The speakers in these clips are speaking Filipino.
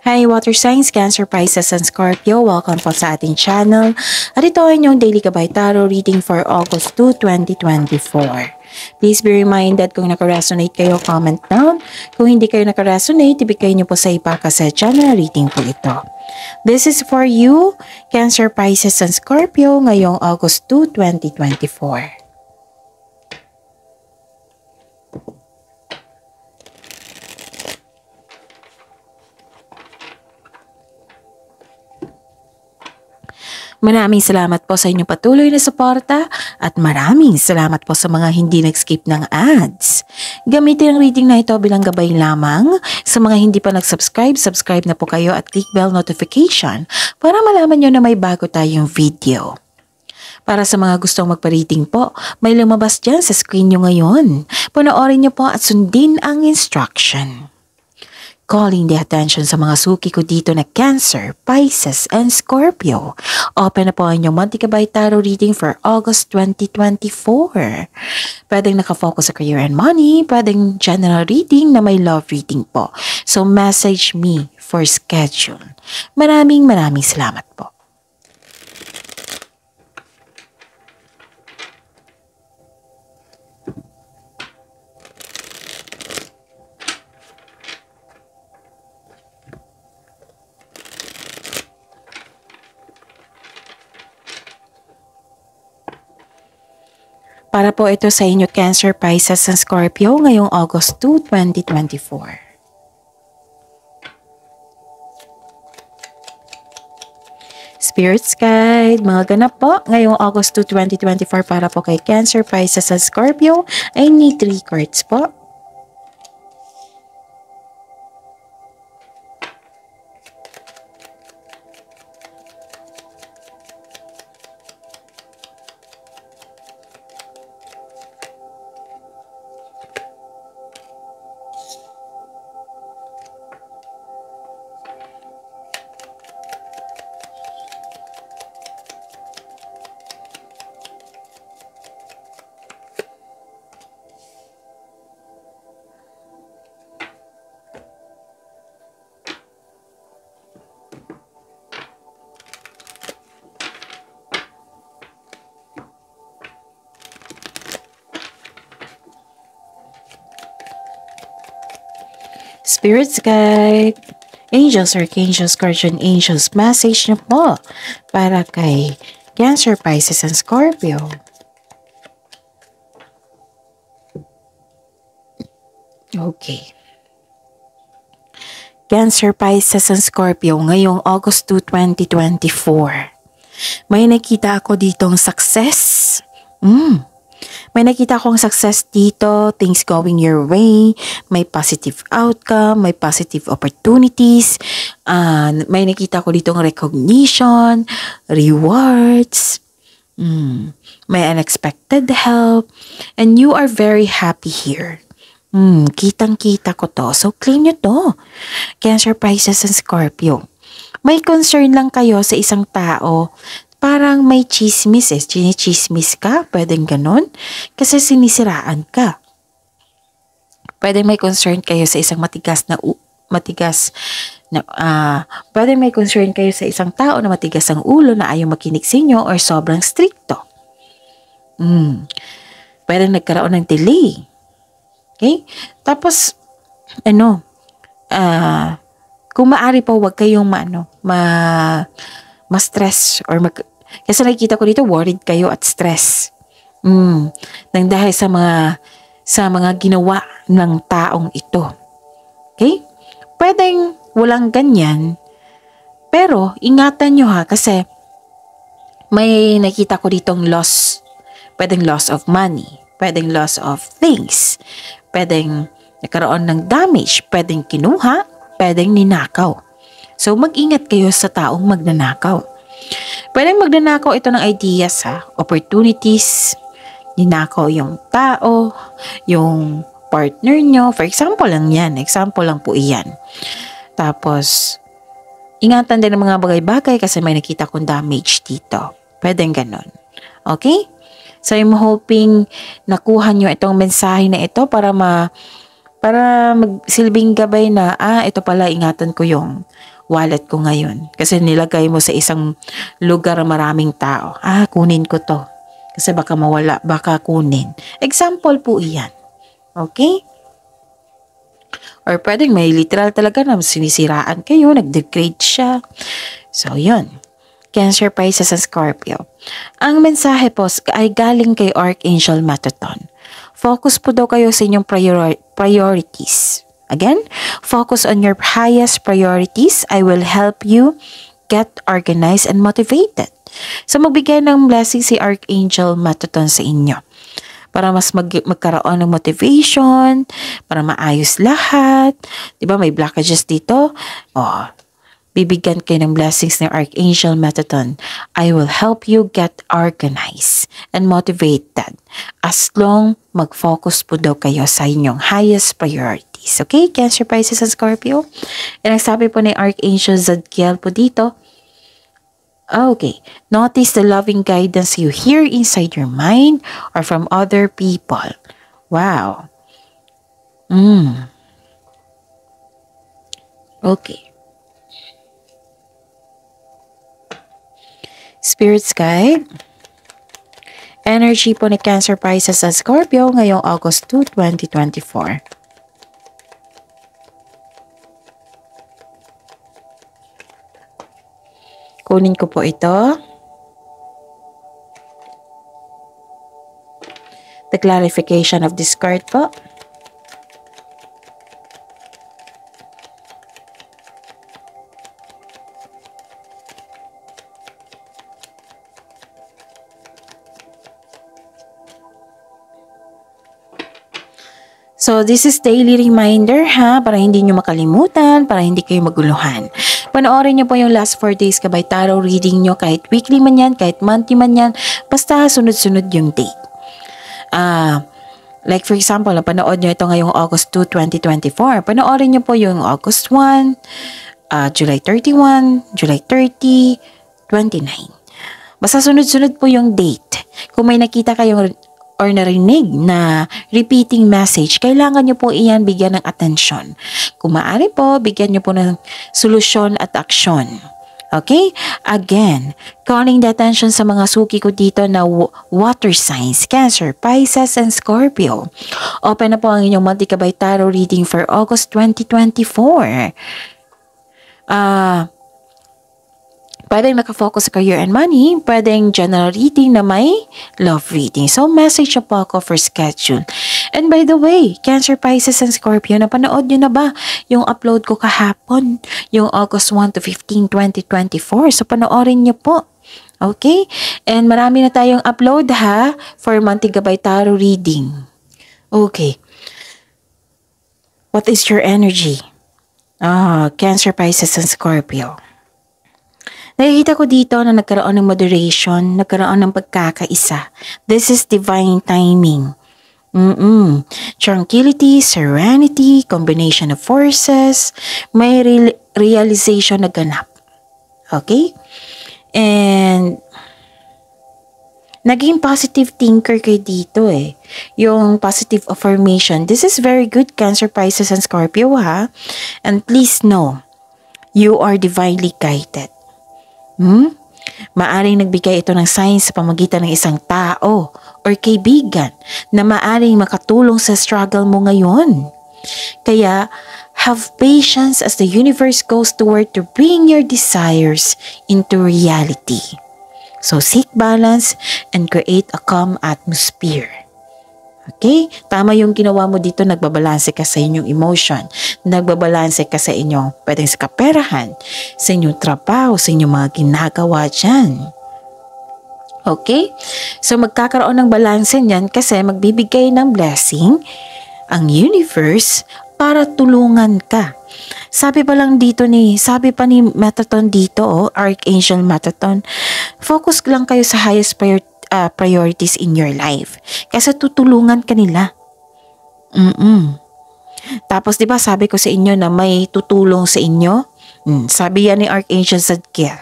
Hi Water Signs, Cancer, Pisces, and Scorpio. Welcome po sa ating channel. At ito ay inyong Daily Gabay Tarot reading for August 2, 2024. Please be reminded kung nakaresonate kayo, comment down. Kung hindi kayo nakaresonate, ibigay niyo po sa iba kasi channel reading po ito. This is for you, Cancer, Pisces, and Scorpio ngayong August 2, 2024. Maraming salamat po sa inyong patuloy na suporta at maraming salamat po sa mga hindi nag-skip ng ads. Gamitin ang reading na ito bilang gabay lamang. Sa mga hindi pa nag-subscribe, subscribe na po kayo at click bell notification para malaman nyo na may bago tayong video. Para sa mga gustong magpa-reading po, may lumabas dyan sa screen nyo ngayon. Panoorin nyo po at sundin ang instruction. Calling the attention sa mga suki ko dito na Cancer, Pisces, and Scorpio. Open na po ang inyong Monthly Gabay Tarot reading for August 2024. Pwedeng nakafocus sa career and money, pwedeng general reading na may love reading po. So message me for schedule. Maraming salamat po. Para po ito sa inyo Cancer, Pisces, and Scorpio ngayong August 2, 2024. Spirits Guide, mga ganap po ngayong August 2, 2024 para po kay Cancer, Pisces, and Scorpio. I need 3 cards po. Spirits Guide, Angels, Archangels, Guardian Angels, message niyo po para kay Cancer, Pisces, and Scorpio. Okay. Cancer, Pisces, and Scorpio ngayong August 2, 2024. May nakita ako ditong success. May nakita akong success dito, things going your way, may positive outcome, may positive opportunities, may nakita ko ditong recognition, rewards, may unexpected help, and you are very happy here. Kitang-kita ko to, so claim nyo to. Cancer, Pisces, and Scorpio. May concern lang kayo sa isang tao. Parang may chismis chinichismis ka, pwedeng ganun, kasi sinisiraan ka. Pwedeng may concern kayo sa isang pwedeng may concern kayo sa isang tao na matigas ang ulo na ayaw makinig sa inyo or sobrang stricto. Pwedeng nagkaroon ng delay. Okay? Tapos, kung maaari po, huwag kayong ma-stress or kasi nakikita ko dito worried kayo at stress. Nang dahil sa mga ginawa ng taong ito. Okay? Pwedeng walang ganyan, pero ingatan nyo ha, kasi may nakita ko ditong loss. Pwedeng loss of money, pwedeng loss of things, pwedeng nagkaroon ng damage, pwedeng kinuha, pwedeng ninakaw. So, mag-ingat kayo sa taong magnanakaw. Pwedeng magnanakaw ito ng ideas opportunities, ninakaw yung tao, yung partner nyo. For example lang yan. Example lang po iyan. Tapos, ingatan din ng mga bagay-bagay kasi may nakita kong damage dito. Pwedeng ganon. Okay? So, I'm hoping nakuha nyo itong mensahe na ito para Para magsilbing gabay na, ito pala, ingatan ko yung wallet ko ngayon. Kasi nilagay mo sa isang lugar maraming tao. Kunin ko to. Kasi baka mawala, baka kunin. Example po iyan. Okay? Or pwedeng may literal talaga na sinisiraan kayo, nag-degrade siya. So, yun. Cancer, Pisces, and Scorpio. Ang mensahe po ay galing kay Archangel Metatron. Focus po daw kayo sa inyong priorities. Again, focus on your highest priorities. I will help you get organized and motivated. So, magbigay ng blessing si Archangel Metatron sa inyo. Para mas magkaroon ng motivation, para maayos lahat. Diba may blockages dito? Bibigyan kayo ng blessings ng Archangel Metatron. I will help you get organized and motivated as long mag-focus po daw kayo sa inyong highest priorities. Okay, Cancer, Pisces, and Scorpio? And ang sabi po ni Archangel Zadkiel po dito, okay, notice the loving guidance you hear inside your mind or from other people. Wow. Okay. Spirit's Guide. Energy po ni Cancer, Pisces, at Scorpio ngayong August 2, 2024. Kunin ko po ito. The clarification of this card po. So, this is daily reminder para hindi nyo makalimutan, para hindi kayo maguluhan. Panoorin nyo po yung last 4 days kabay tarot reading nyo, kahit weekly man yan, kahit monthly man yan, basta sunod-sunod yung date. Like for example, napanood nyo ito ngayong August 2, 2024. Panoorin nyo po yung August 1, July 31, July 30, 29. Basta sunod-sunod po yung date. Kung may nakita kayong or narinig na repeating message, kailangan nyo po iyan bigyan ng atensyon. Kung maaari po, bigyan nyo po ng solusyon at aksyon. Okay? Again, calling the attention sa mga suki ko dito na water signs, Cancer, Pisces, and Scorpio. Open na po ang inyong monthly kabay tarot reading for August 2024. Pwedeng nakafocus sa career and money, pwedeng general reading na may love reading. So, message na po ako for schedule. And by the way, Cancer, Pisces, and Scorpio, napanood nyo na ba yung upload ko kahapon? Yung August 1 to 15, 2024. So, panoorin nyo po. Okay? And marami na tayong upload for monthly gabay tarot reading. Okay. What is your energy? Cancer, Pisces, and Scorpio. Nakikita ko dito na nagkaroon ng moderation, nagkaroon ng pagkakaisa. This is divine timing. Tranquility, serenity, combination of forces, may realization na ganap. Okay? And naging positive thinker kayo dito Yung positive affirmation. This is very good, Cancer, Pisces, and Scorpio And please know, you are divinely guided. Maaring nagbigay ito ng signs sa pamagitan ng isang tao or kaibigan na maaring makatulong sa struggle mo ngayon. Kaya, have patience as the universe goes toward to bring your desires into reality. So, seek balance and create a calm atmosphere. Okay? Tama yung ginawa mo dito, nagbabalanse ka sa inyong emotion. Nagbabalanse ka sa inyong, pwedeng sa kaperahan, sa inyong trabaho, sa inyong mga ginagawa dyan. Okay? So, magkakaroon ng balanse niyan kasi magbibigay ng blessing ang universe para tulungan ka. Sabi pa ni Metatron dito, Archangel Metatron, focus lang kayo sa highest priorities in your life. Kasi tutulungan ka nila. Tapos, di ba sabi ko sa inyo na may tutulong sa inyo? Sabi yan ni Archangel Zadkiel.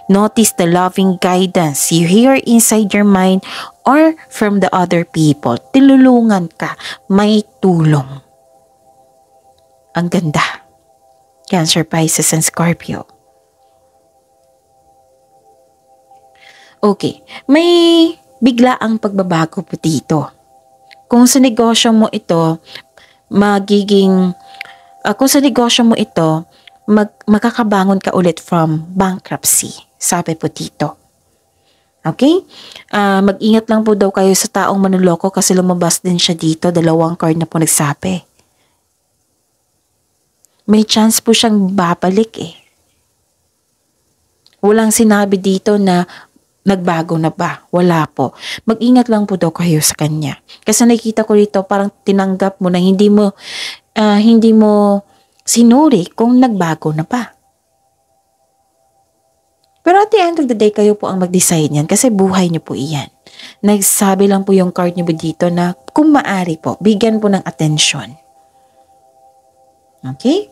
Notice the loving guidance you hear inside your mind or from the other people. Tilulungan ka. May tulong. Ang ganda. Cancer, Pisces, and Scorpio. Okay, may bigla ang pagbabago po dito. Kung sa negosyo mo ito, kung sa negosyo mo ito, makakabangon ka ulit from bankruptcy. Sabi po dito. Okay? Mag-ingat lang po daw kayo sa taong manuloko kasi lumabas din siya dito. 2 card na po nagsabi. May chance po siyang babalik eh. Walang sinabi dito na nagbago na ba? Wala po. Mag-ingat lang po daw kayo sa kanya. Kasi nakikita ko dito parang tinanggap mo na hindi mo sinuri kung nagbago na ba. Pero at the end of the day, kayo po ang mag-decide niyan kasi buhay niyo po iyan. Nagsabi lang po yung card niyo dito na kung maari po, bigyan po ng atensyon. Okay?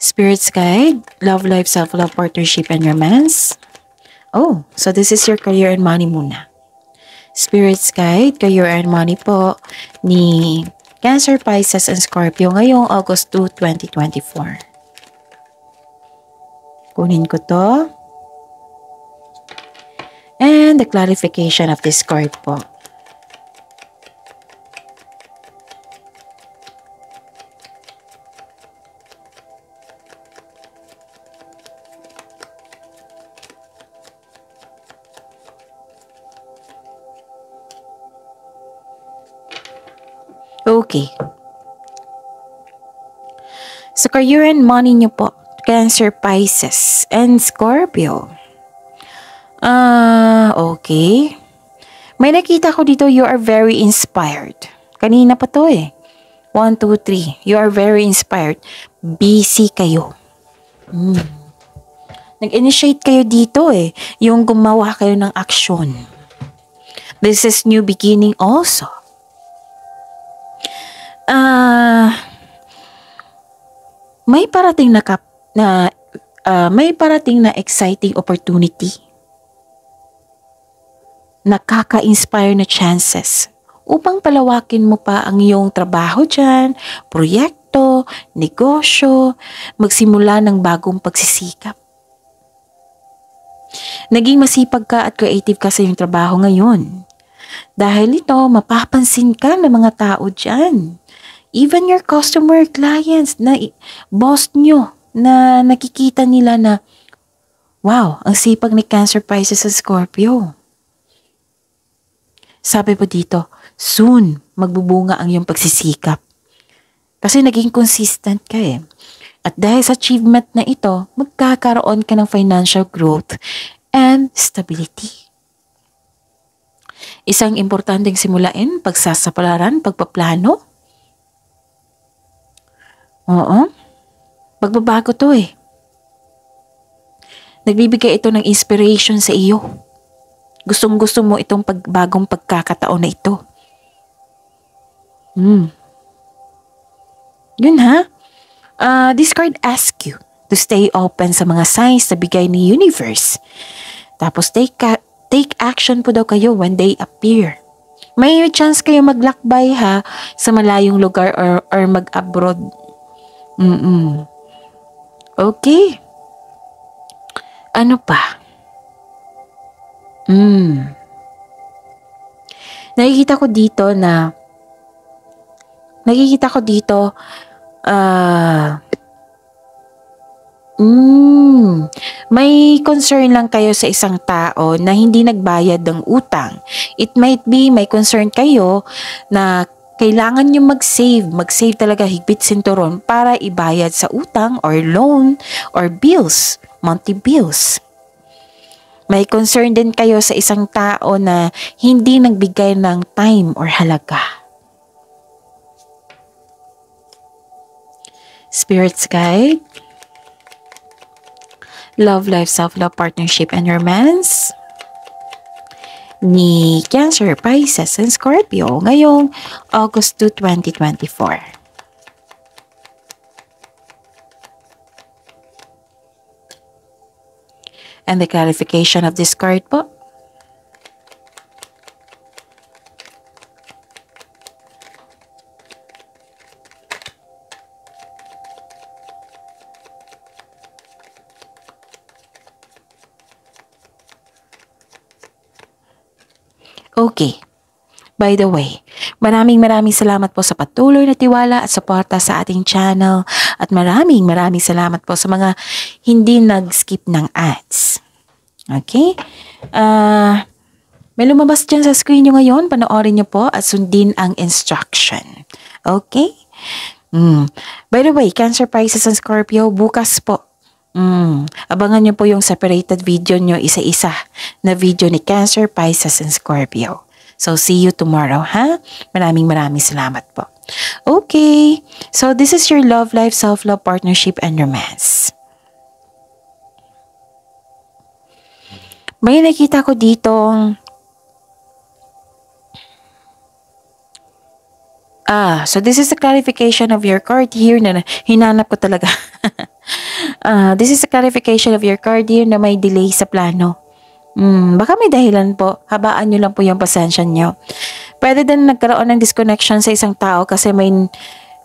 Spirit's Guide, Love Life, Self-Love, Partnership, and Romance. Oh, so this is your career and money muna. Spirit's Guide, Career and Money po ni Cancer, Pisces, and Scorpio ngayong August 2, 2024. Kunin ko to. And the clarification of this card po. Okay. Sa career and money nyo po, Cancer, Pisces, and Scorpio. Okay. May nakita ko dito, you are very inspired. Kanina pa to eh. 1, 2, 3. You are very inspired. Busy kayo. Nag-initiate kayo dito eh. Yung gumawa kayo ng aksyon. This is new beginning also. May parating na exciting opportunity. Nakaka-inspire na chances upang palawakin mo pa ang iyong trabaho dyan, proyekto, negosyo, magsimula ng bagong pagsisikap. Naging masipag ka at creative ka sa iyong trabaho ngayon. Dahil ito, mapapansin ka ng mga tao dyan. Even your customer clients na boss nyo na nakikita nila na, wow, ang sipag ni Cancer, Pisces, at Scorpio. Sabi po dito, soon magbubunga ang iyong pagsisikap. Kasi naging consistent ka eh. At dahil sa achievement na ito, magkakaroon ka ng financial growth and stability. Isang importanteng simulain, pagsasapalaran, pagpaplano. Oo. Pagbabago to eh. Nagbibigay ito ng inspiration sa iyo. Gustong-gusto mo itong bagong pagkakataon na ito. Yun ha? This card asks you to stay open sa mga signs na bigay ni universe. Tapos take action po daw kayo when they appear. May chance kayo maglakbay ha sa malayong lugar or mag-abroad. Okay. Ano pa? Nakikita ko dito may concern lang kayo sa isang tao na hindi nagbayad ng utang. It might be may concern kayo na kailangan nyo mag-save talaga higpit sinturon para ibayad sa utang or loan or bills, monthly bills. May concern din kayo sa isang tao na hindi nagbigay ng time or halaga. Spirit's Guide, Love Life, Self-Love, Partnership, and Romance ni Cancer, Pisces, and Scorpio ngayong August 2, 2024. And the clarification of this card po. Okay. By the way, maraming salamat po sa patuloy na tiwala at suporta sa ating channel at maraming salamat po sa mga hindi nag-skip ng ads. Okay? May lumabas dyan sa screen nyo ngayon, panoorin nyo po at sundin ang instruction. Okay? By the way, Cancer, Pisces, and Scorpio, bukas po. Abangan nyo po yung separated video nyo, isa-isa na video ni Cancer, Pisces, and Scorpio. So, see you tomorrow, ha? Maraming salamat po. Okay. So, this is your love life, self-love, partnership, and romance. May nakita ko ditong so this is a clarification of your card here na hinanap ko talaga. This is a clarification of your card here na may delay sa plano. Baka may dahilan po. Habaan nyo lang po yung pasensya nyo. Pwede din nagkaroon ng disconnection sa isang tao kasi may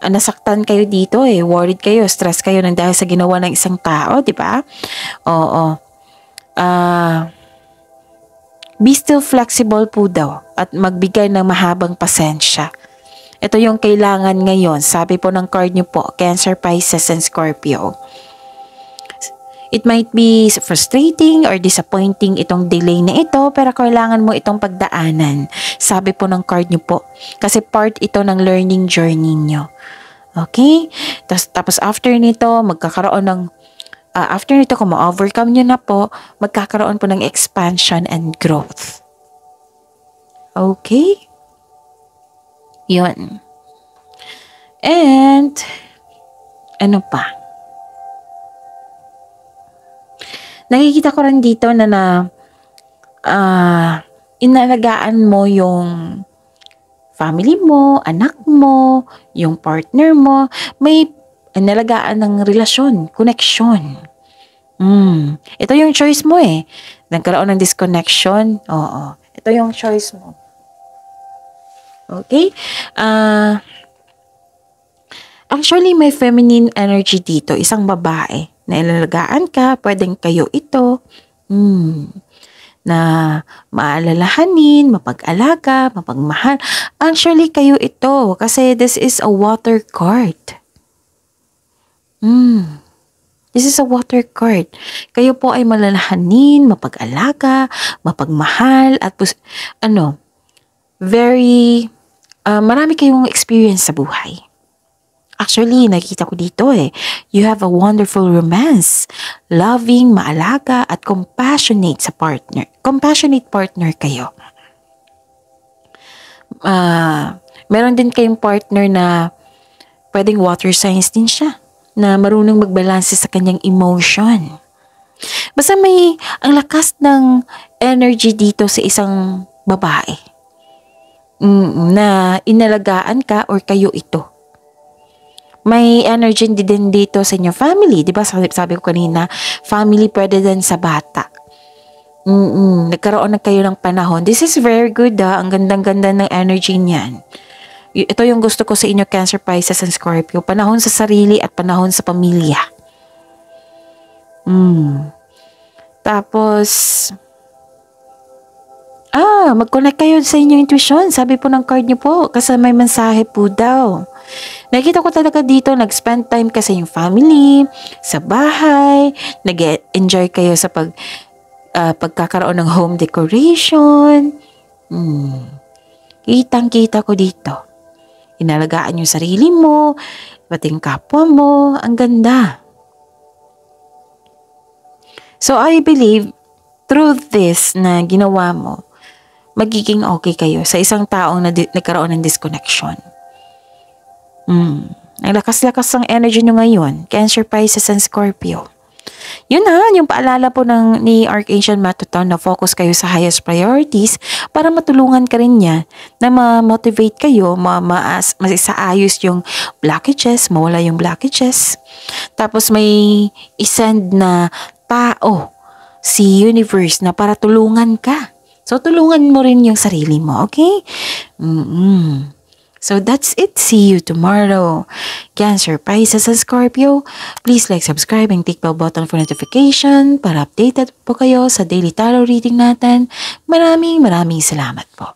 nasaktan kayo dito worried kayo, stress kayo nang dahil sa ginawa ng isang tao, di ba? Oo. Be still flexible po daw at magbigay ng mahabang pasensya. Ito yung kailangan ngayon. Sabi po ng card nyo po, Cancer, Pisces, and Scorpio. It might be frustrating or disappointing itong delay na ito, pero kailangan mo itong pagdaanan. Sabi po ng card nyo po. Kasi part ito ng learning journey nyo. Okay? Tapos after nito, magkakaroon ng after nito, kung ma-overcome nyo na po, magkakaroon po ng expansion and growth. Okay? Yun. And, ano pa? Nakikita ko rin dito na inalagaan mo yung family mo, anak mo, yung partner mo. May inalagaan ng relasyon, connection. Ito yung choice mo Nagkaroon ng disconnection. Oo. Ito yung choice mo. Okay? Actually, may feminine energy dito. Isang babae na ilalagaan ka, pwedeng kayo ito, na maalalahanin, mapag-alaga, mapagmahal. Actually, kayo ito, kasi this is a water card. This is a water card. Kayo po ay malalahanin, mapag-alaga, mapagmahal, at very, marami kayong experience sa buhay. Actually, nakita ko dito you have a wonderful romance, loving, maalaga, at compassionate sa partner. Compassionate partner kayo. Meron din kayong partner na pwedeng water signs din siya, na marunong magbalanse sa kanyang emotion. Basta ang lakas ng energy dito sa isang babae na inalagaan ka or kayo ito. May energy din dito sa inyong family. Diba sabi ko kanina, family pwede din sa bata. Nagkaroon na kayo ng panahon. This is very good Ang gandang-ganda ng energy niyan. Ito yung gusto ko sa inyo, Cancer, Pisces, and Scorpio. Panahon sa sarili at panahon sa pamilya. Tapos, mag-connect kayo sa inyong intuition. Sabi po ng card niyo po, kasi may mensahe po daw. Nakita ko talaga dito, nag-spend time kasi yung family, sa bahay, nag-enjoy kayo sa pagkakaroon ng home decoration. Kitang-kita ko dito. Inalagaan yung sarili mo, pati yung kapwa mo, ang ganda. So I believe, through this na ginawa mo, magiging okay kayo sa isang taong nagkaroon ng disconnection. Ang lakas-lakas ng energy nyo ngayon, Cancer, Pisces, and Scorpio. Yun yung paalala po ni Archangel Matuton na focus kayo sa highest priorities para matulungan ka rin niya na ma-motivate kayo, maisaayos yung blockages, mawala yung blockages. Tapos may isend na tao, si universe, na para tulungan ka. So, tulungan mo rin yung sarili mo, okay? So, that's it. See you tomorrow. Cancer, Pisces, and Scorpio. Please like, subscribe, and click bell button for notification para updated po kayo sa daily tarot reading natin. Maraming salamat po.